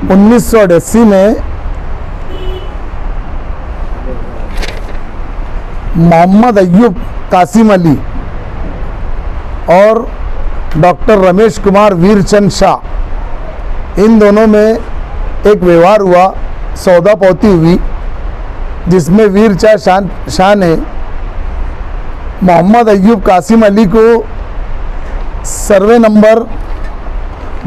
1988 में मोहम्मद अय्यूब कासिम अली और डॉक्टर रमेश कुमार वीरचंद शाह, इन दोनों में एक व्यवहार हुआ, सौदा पौती हुई, जिसमें वीरचंद शाह ने मोहम्मद अय्यूब कासिम अली को survey number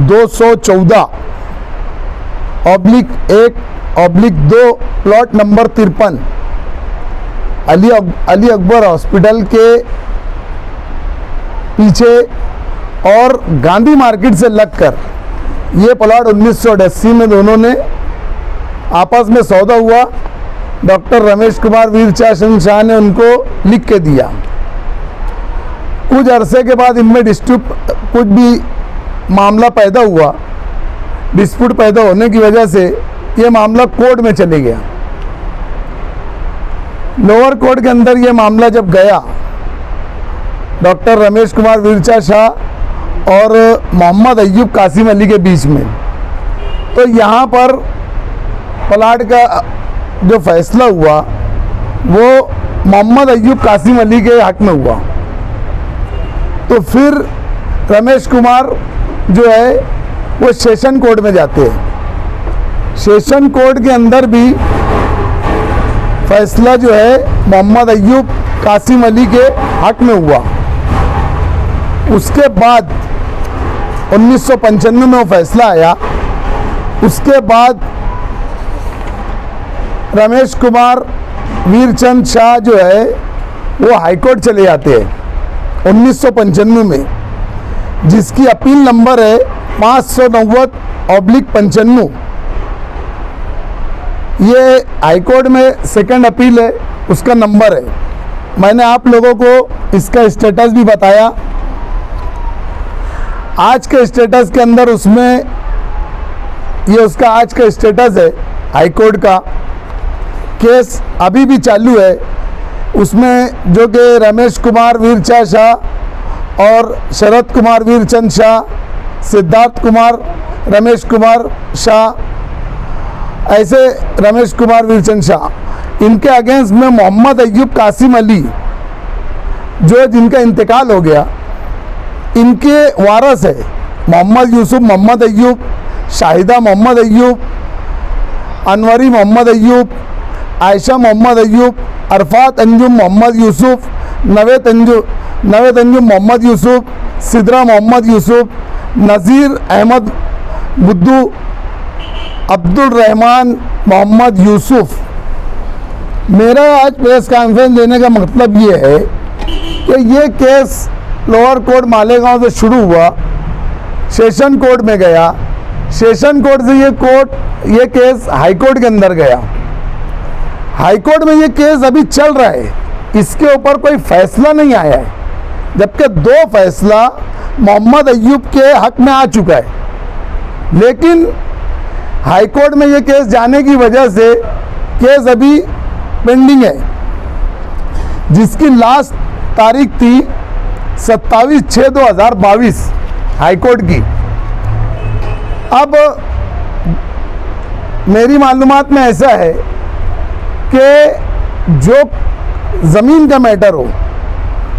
214/1/2 plot number 53 Ali Akbar hospital के पीछे और गांधी मार्केट से लगकर ये प्लॉट 1988 में दोनों ने आपस में सौदा हुआ। डॉक्टर रमेश कुमार वीरचंद शाह ने उनको लिख के दिया। कुछ अरसे के बाद इनमें कुछ भी मामला पैदा हुआ, डिस्प्यूट पैदा होने की वजह से ये मामला कोर्ट में चले गया। लोअर कोर्ट के अंदर ये मामला जब गया, डॉक्टर रमेश कुमार वीरचंद शाह और मोहम्मद अय्यूब कासिम अली के बीच में, तो यहाँ पर प्लाट का जो फैसला हुआ वो मोहम्मद अय्यूब कासिम अली के हक में हुआ। तो फिर रमेश कुमार जो है वो सेशन कोर्ट में जाते हैं। सेशन कोर्ट के अंदर भी फैसला जो है मोहम्मद अय्यूब कासिम अली के हक में हुआ। उसके बाद 1995 में वो फैसला आया। उसके बाद रमेश कुमार वीरचंद शाह जो है वो हाईकोर्ट चले जाते हैं 1995 में, जिसकी अपील नंबर है 590/95। ये हाईकोर्ट में सेकंड अपील है, उसका नंबर है। मैंने आप लोगों को इसका स्टेटस भी बताया। आज के स्टेटस के अंदर उसमें ये उसका आज का स्टेटस है। हाईकोर्ट का केस अभी भी चालू है। उसमें जो कि रमेश कुमार वीरचंद शाह और शरद कुमार वीरचंद शाह, सिद्धार्थ कुमार रमेश कुमार शाह, ऐसे रमेश कुमार वीरचंद शाह, इनके अगेंस्ट में मोहम्मद अय्यूब कासिम अली जो जिनका इंतकाल हो गया, इनके वारस है मोहम्मद यूसुफ मोहम्मद अय्यूब, शाहिदा मोहम्मद अय्यूब, अनवरी मोहम्मद अय्यूब, आयशा मोहम्मद अय्यूब, अरफात अंजुम मोहम्मद यूसुफ, नवेद अंजुम मोहम्मद यूसुफ, सिद्रा मोहम्मद यूसुफ, नज़ीर अहमद बुद्दू, अब्दुल रहमान मोहम्मद यूसुफ। मेरा आज प्रेस कॉन्फ्रेंस देने का मतलब ये है कि ये केस लोअर कोर्ट मालेगांव से शुरू हुआ, सेशन कोर्ट में गया, सेशन कोर्ट से ये केस हाई कोर्ट के अंदर गया। हाई कोर्ट में ये केस अभी चल रहा है, इसके ऊपर कोई फैसला नहीं आया है, जबकि 2 फैसला मोहम्मद अय्यूब के हक में आ चुका है। लेकिन हाई कोर्ट में ये केस जाने की वजह से केस अभी पेंडिंग है, जिसकी लास्ट तारीख थी 27/6/2022 हाई कोर्ट की। अब मेरी मालूमात में ऐसा है कि जो ज़मीन का मैटर हो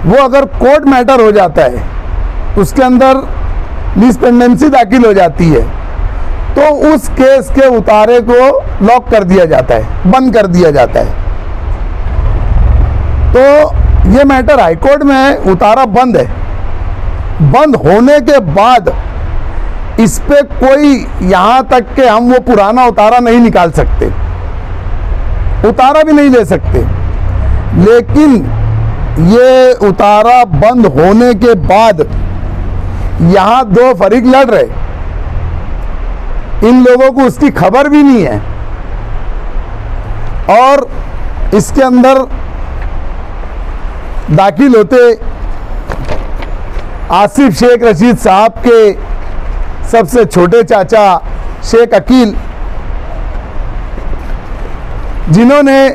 वो अगर कोर्ट मैटर हो जाता है, उसके अंदर डिस्पेंडेंसी दाखिल हो जाती है, तो उस केस के उतारे को लॉक कर दिया जाता है, बंद कर दिया जाता है। तो ये मैटर हाईकोर्ट में है, उतारा बंद है। बंद होने के बाद इस पे कोई यहाँ तक कि हम वो पुराना उतारा नहीं निकाल सकते, उतारा भी नहीं ले सकते। लेकिन ये उतारा बंद होने के बाद यहाँ 2 फरीक लड़ रहे, इन लोगों को उसकी खबर भी नहीं है। और इसके अंदर दाखिल होते आसिफ शेख रशीद साहब के सबसे छोटे चाचा शेख अकील, जिन्होंने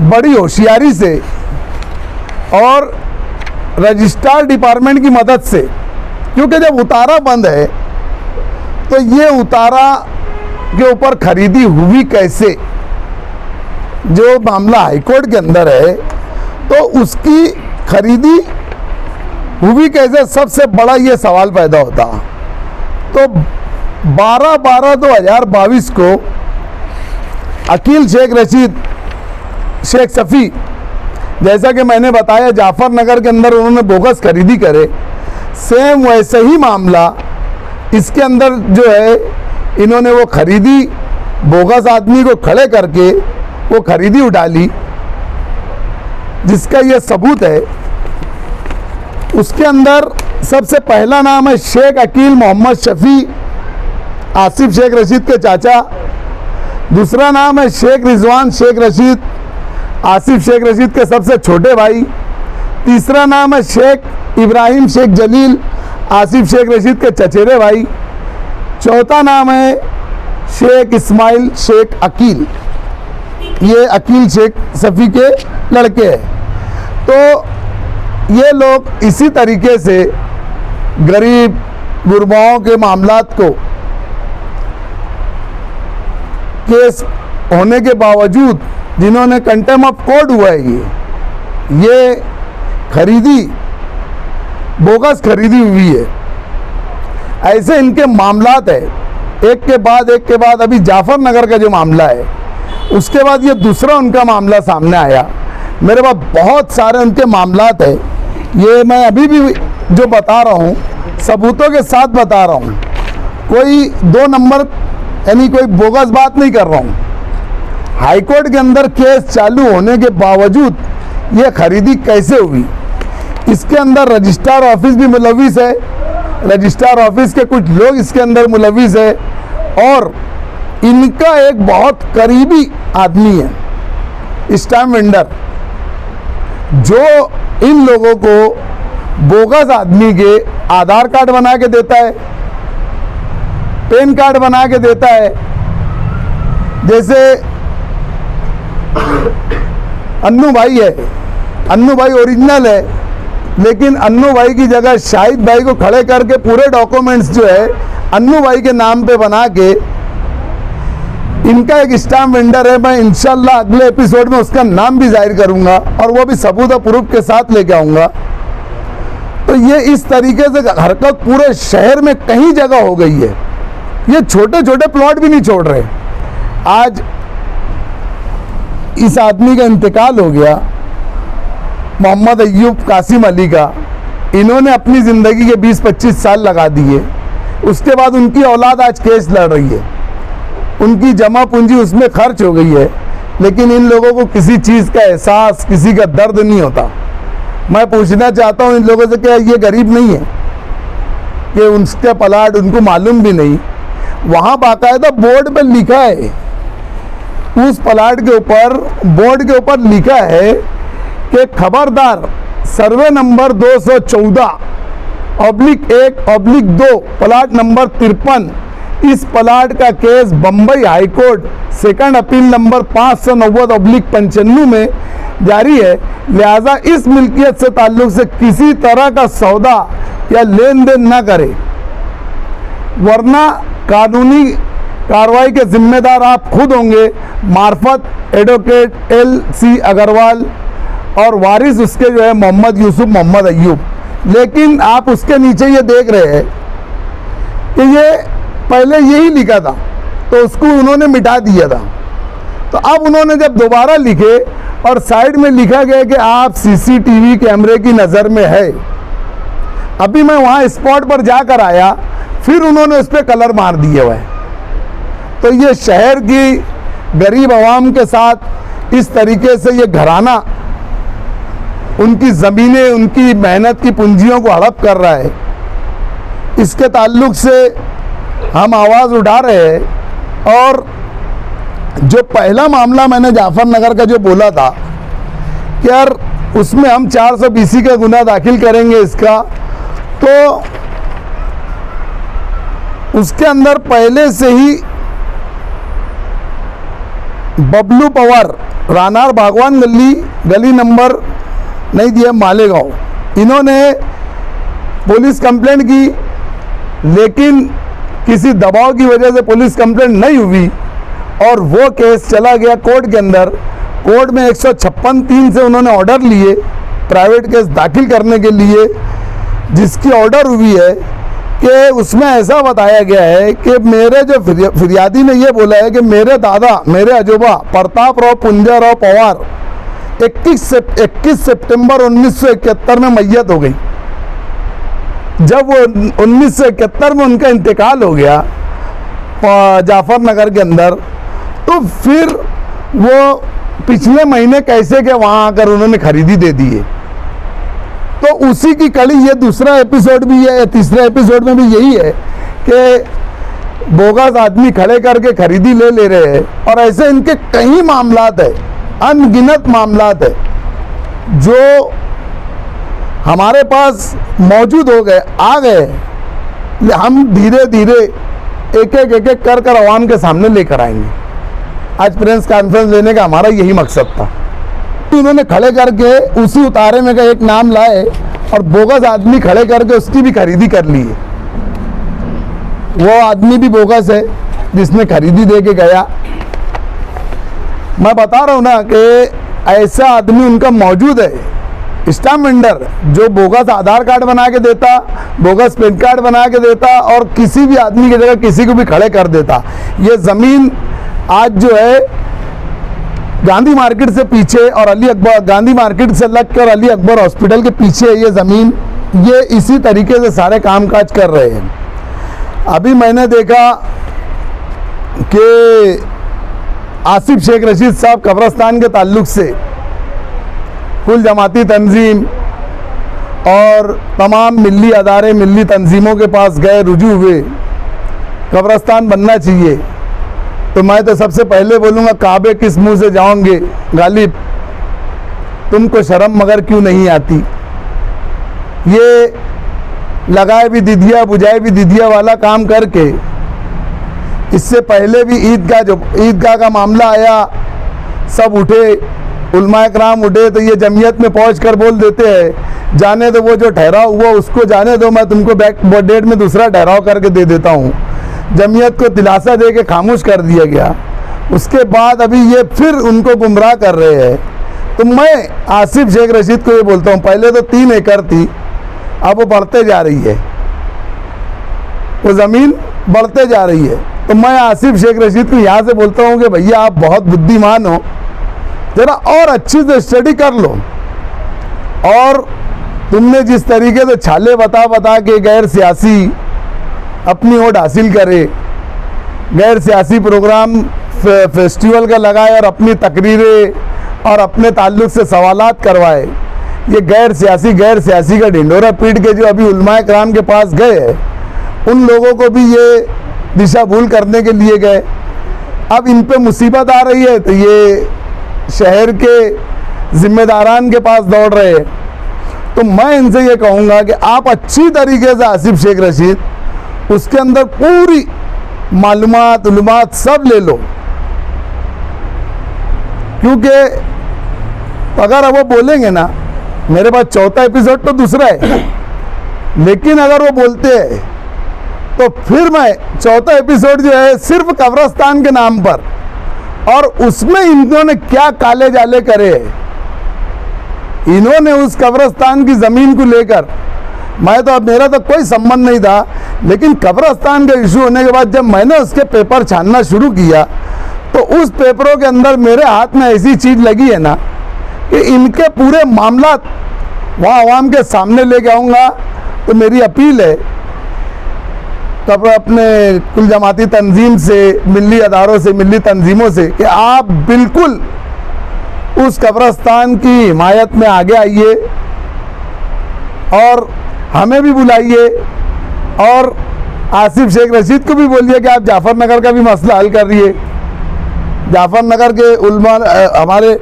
बड़ी होशियारी से और रजिस्ट्रार डिपार्टमेंट की मदद से, क्योंकि जब उतारा बंद है तो ये उतारा के ऊपर खरीदी हुई कैसे, जो मामला हाईकोर्ट के अंदर है, तो उसकी खरीदी हुई कैसे, सबसे बड़ा ये सवाल पैदा होता। तो 12/12/2022 को अकील शेख रशीद शेख सफ़ी, जैसा कि मैंने बताया जाफर नगर के अंदर उन्होंने बोगस खरीदी करे, सेम वैसे ही मामला इसके अंदर जो है, इन्होंने वो खरीदी बोगस आदमी को खड़े करके वो खरीदी उठा ली, जिसका ये सबूत है। उसके अंदर सबसे पहला नाम है शेख अकील मोहम्मद शफी, आसिफ शेख रशीद के चाचा। दूसरा नाम है शेख रिजवान शेख रशीद, आसिफ शेख रशीद के सबसे छोटे भाई। तीसरा नाम है शेख इब्राहिम शेख जलील, आसिफ शेख रशीद के चचेरे भाई। चौथा नाम है शेख इस्माइल शेख अकील, ये अकील शेख सफ़ी के लड़के हैं। तो ये लोग इसी तरीके से गरीब गुरबाओं के मामलात को केस होने के बावजूद, जिन्होंने कंटेम ऑफ कोर्ट हुआ है, ये खरीदी बोगस खरीदी हुई है, ऐसे इनके मामलात है, एक के बाद। अभी जाफर नगर का जो मामला है, उसके बाद ये दूसरा उनका मामला सामने आया। मेरे पास बहुत सारे उनके मामलात है, ये मैं अभी भी जो बता रहा हूँ सबूतों के साथ बता रहा हूँ, कोई 2 नंबर यानी कोई बोगस बात नहीं कर रहा हूँ। हाईकोर्ट के अंदर केस चालू होने के बावजूद ये खरीदी कैसे हुई, इसके अंदर रजिस्ट्रार ऑफिस भी मुलविस है, रजिस्ट्रार ऑफिस के कुछ लोग इसके अंदर मुलविस है, और इनका एक बहुत करीबी आदमी है स्टैम्प वेंडर, जो इन लोगों को बोगस आदमी के आधार कार्ड बना के देता है, पैन कार्ड बना के देता है। जैसे अन्नू भाई है, अन्नू भाई ओरिजिनल है, लेकिन अन्नू भाई की जगह शाहिद भाई को खड़े करके पूरे डॉक्यूमेंट्स जो है अन्नू भाई के नाम पे बना के, इनका एक स्टैम्प वेंडर है, मैं इंशाल्लाह अगले एपिसोड में उसका नाम भी जाहिर करूंगा और वो भी सबूत और प्रूफ के साथ लेके आऊंगा। तो ये इस तरीके से हरकत पूरे शहर में कहीं जगह हो गई है। ये छोटे छोटे प्लॉट भी नहीं छोड़ रहे। आज इस आदमी का इंतकाल हो गया, मोहम्मद अय्यूब कासिम अली का, इन्होंने अपनी ज़िंदगी के 20-25 साल लगा दिए, उसके बाद उनकी औलाद आज केस लड़ रही है, उनकी जमा पूंजी उसमें खर्च हो गई है, लेकिन इन लोगों को किसी चीज़ का एहसास, किसी का दर्द नहीं होता। मैं पूछना चाहता हूँ इन लोगों से, क्या ये गरीब नहीं है कि उनके प्लाट उनको मालूम भी नहीं? वहाँ बाकायदा बोर्ड पर लिखा है, उस प्लाट के ऊपर बोर्ड के ऊपर लिखा है कि खबरदार सर्वे नंबर 214/1/2 प्लाट नंबर 53, इस प्लाट का case Bombay high court second appeal number 590/95 में जारी है, लिहाजा इस मिल्कियत से ताल्लुक से किसी तरह का सौदा या लेन देन न करे, वरना कानूनी कार्रवाई के जिम्मेदार आप खुद होंगे, मार्फत एडवोकेट LC अग्रवाल और वारिस उसके जो है मोहम्मद यूसुफ मोहम्मद अय्यूब। लेकिन आप उसके नीचे ये देख रहे हैं कि ये पहले यही लिखा था, तो उसको उन्होंने मिटा दिया था। तो अब उन्होंने जब दोबारा लिखे और साइड में लिखा गया कि आप CCTV कैमरे की नज़र में है, अभी मैं वहाँ स्पॉट पर जाकर आया, फिर उन्होंने उस पर कलर मार दिया हुआ है। तो ये शहर की गरीब आवाम के साथ इस तरीके से ये घराना उनकी ज़मीनें, उनकी मेहनत की पूंजियों को हड़प कर रहा है। इसके ताल्लुक से हम आवाज़ उठा रहे हैं। और जो पहला मामला मैंने जाफर नगर का जो बोला था कि यार उसमें हम 420 का गुना दाखिल करेंगे इसका, तो उसके अंदर पहले से ही बबलू पवार, रानार बागवान गली नंबर नहीं दिया मालेगांव, इन्होंने पुलिस कंप्लेंट की, लेकिन किसी दबाव की वजह से पुलिस कंप्लेंट नहीं हुई और वो केस चला गया कोर्ट के अंदर। कोर्ट में 156(3) से उन्होंने ऑर्डर लिए प्राइवेट केस दाखिल करने के लिए, जिसकी ऑर्डर हुई है कि उसमें ऐसा बताया गया है कि मेरे जो फिरियादी ने ये बोला है कि मेरे दादा, मेरे अजूबा प्रताप राव पुंजाराव पवार 21 सितंबर 1971 में मैयत हो गई। जब वो 1971 में उनका इंतकाल हो गया जाफर नगर के अंदर, तो फिर वो पिछले महीने कैसे के वहाँ आकर उन्होंने खरीदी दे दी है। तो उसी की कड़ी ये दूसरा एपिसोड भी है, तीसरा एपिसोड में भी यही है कि बोगस आदमी खड़े करके खरीदी ले रहे हैं। और ऐसे इनके कई मामलात है, अनगिनत मामलात है जो हमारे पास मौजूद हो गए, आ गए। हम धीरे धीरे एक एक कर आवाम के सामने लेकर आएंगे। आज प्रेस कॉन्फ्रेंस लेने का हमारा यही मकसद था। उन्होंने खड़े करके उसी उतारे में का एक नाम लाए और बोगस आदमी खड़े करके उसकी भी खरीदी कर ली है। वो आदमी भी बोगस है जिसने खरीदी दे के गया। मैं बता रहा हूँ ना कि ऐसा आदमी उनका मौजूद है, स्टाम्प वेंडर, जो बोगस आधार कार्ड बना के देता, बोगस पैन कार्ड बना के देता और किसी भी आदमी की जगह किसी को भी खड़े कर देता। ये ज़मीन आज जो है गांधी मार्केट से पीछे और अली अकबर, गांधी मार्केट से लग कर अली अकबर हॉस्पिटल के पीछे है ये ज़मीन। ये इसी तरीके से सारे कामकाज कर रहे हैं। अभी मैंने देखा कि आसिफ शेख रशीद साहब कब्रस्तान के ताल्लुक से कुल जमाती तंजीम और तमाम मिली अदारे, मिली तंजीमों के पास गए, रुजू हुए, कब्रस्तान बनना चाहिए। तो मैं तो सबसे पहले बोलूँगा, काबे किस मुंह से जाओगे गालिब, तुमको शर्म मगर क्यों नहीं आती। ये लगाए भी दिदिया बुझाए भी दिदिया वाला काम करके, इससे पहले भी ईदगाह का मामला आया, सब उठे, उलमाए कराम उठे, तो ये जमीयत में पहुँच कर बोल देते हैं जाने दो, वो जो ठहराव हुआ उसको जाने दो, मैं तुमको बैक डेट में दूसरा ठहराव करके दे देता हूँ। जमीयत को दिलासा दे के खामोश कर दिया गया। उसके बाद अभी ये फिर उनको गुमराह कर रहे हैं। तो मैं आसिफ शेख रशीद को ये बोलता हूँ, पहले तो 3 एकड़ थी, अब वो बढ़ते जा रही है, वो ज़मीन बढ़ते जा रही है। तो मैं आसिफ शेख रशीद को यहाँ से बोलता हूँ कि भैया आप बहुत बुद्धिमान हो, ज़रा और अच्छी से स्टडी कर लो। और तुमने जिस तरीके से छाले बता के गैर सियासी अपनी वोट हासिल करे, गैर सियासी प्रोग्राम फेस्टिवल का लगाए और अपनी तकरीरें और अपने ताल्लुक से सवालात करवाए, ये गैर सियासी का ढिंडोरा पीट के जो अभी उलमाए कराम के पास गए, उन लोगों को भी ये दिशा भूल करने के लिए गए। अब इन पे मुसीबत आ रही है तो ये शहर के जिम्मेदारान के पास दौड़ रहे हैं। तो मैं इनसे ये कहूँगा कि आप अच्छी तरीके से आसिफ शेख रशीद उसके अंदर पूरी मालूमात सब ले लो, क्योंकि अगर वो बोलेंगे ना, मेरे पास चौथा एपिसोड तो दूसरा है, लेकिन अगर वो बोलते हैं तो फिर मैं चौथा एपिसोड जो है सिर्फ कब्रस्तान के नाम पर, और उसमें इन्होंने क्या काले जाले करे, इन्होंने उस कब्रस्तान की ज़मीन को लेकर, मैं तो अब मेरा तो कोई संबंध नहीं था, लेकिन कब्रस्तान का इशू होने के बाद जब मैंने उसके पेपर छानना शुरू किया तो उस पेपरों के अंदर मेरे हाथ में ऐसी चीज़ लगी है ना कि इनके पूरे मामला वहाँ आवाम के सामने लेके आऊँगा। तो मेरी अपील है तब अपने कुल जमाती तंजीम से, मिली अदारों से, मिली तंजीमों से कि आप बिल्कुल उस कब्रस्तान की हिमायत में आगे आइए और हमें भी बुलाइए और आसिफ शेख रशीद को भी बोलिए कि आप जाफर नगर का भी मसला हल कर रही है। जाफर नगर के उलमा, हमारे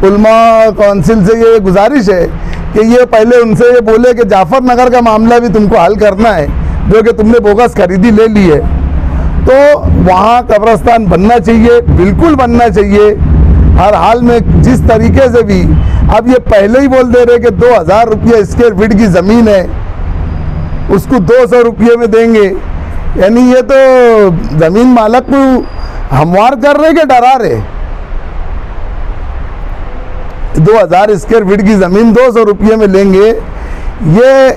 उलमा काउंसिल से ये गुजारिश है कि ये पहले उनसे ये बोले कि जाफर नगर का मामला भी तुमको हल करना है, जो कि तुमने बोगस खरीदी ले ली है। तो वहाँ कब्रस्तान बनना चाहिए, बिल्कुल बनना चाहिए हर हाल में, जिस तरीके से भी। अब ये पहले ही बोल दे रहे कि 2000 रुपये स्क्वायर फीट की ज़मीन है, उसको 200 रुपये में देंगे। यानी ये तो जमीन मालक को हमवार कर रहे कि डरा रहे। 2000 स्क्वायर फीट की ज़मीन 200 रुपये में लेंगे, ये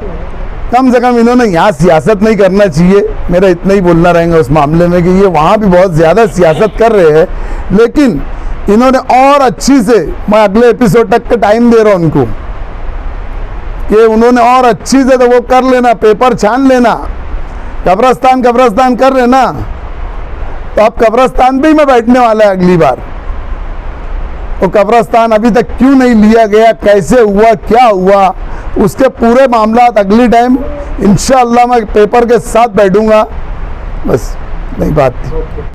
कम से कम इन्होंने यहाँ सियासत नहीं करना चाहिए। मेरा इतना ही बोलना रहेगा उस मामले में कि ये वहाँ भी बहुत ज़्यादा सियासत कर रहे हैं, लेकिन इन्होंने और अच्छी से, मैं अगले एपिसोड तक का टाइम दे रहा हूँ उनको कि उन्होंने और अच्छी से तो वो कर लेना, पेपर छान लेना, कब्रस्तान कर लेना। तो अब कब्रस्तान पे ही मैं बैठने वाला है अगली बार। वो कब्रस्तान अभी तक क्यों नहीं लिया गया, कैसे हुआ, क्या हुआ, उसके पूरे मामला अगली टाइम इंशाअल्लाह मैं पेपर के साथ बैठूंगा। बस नई बात थी।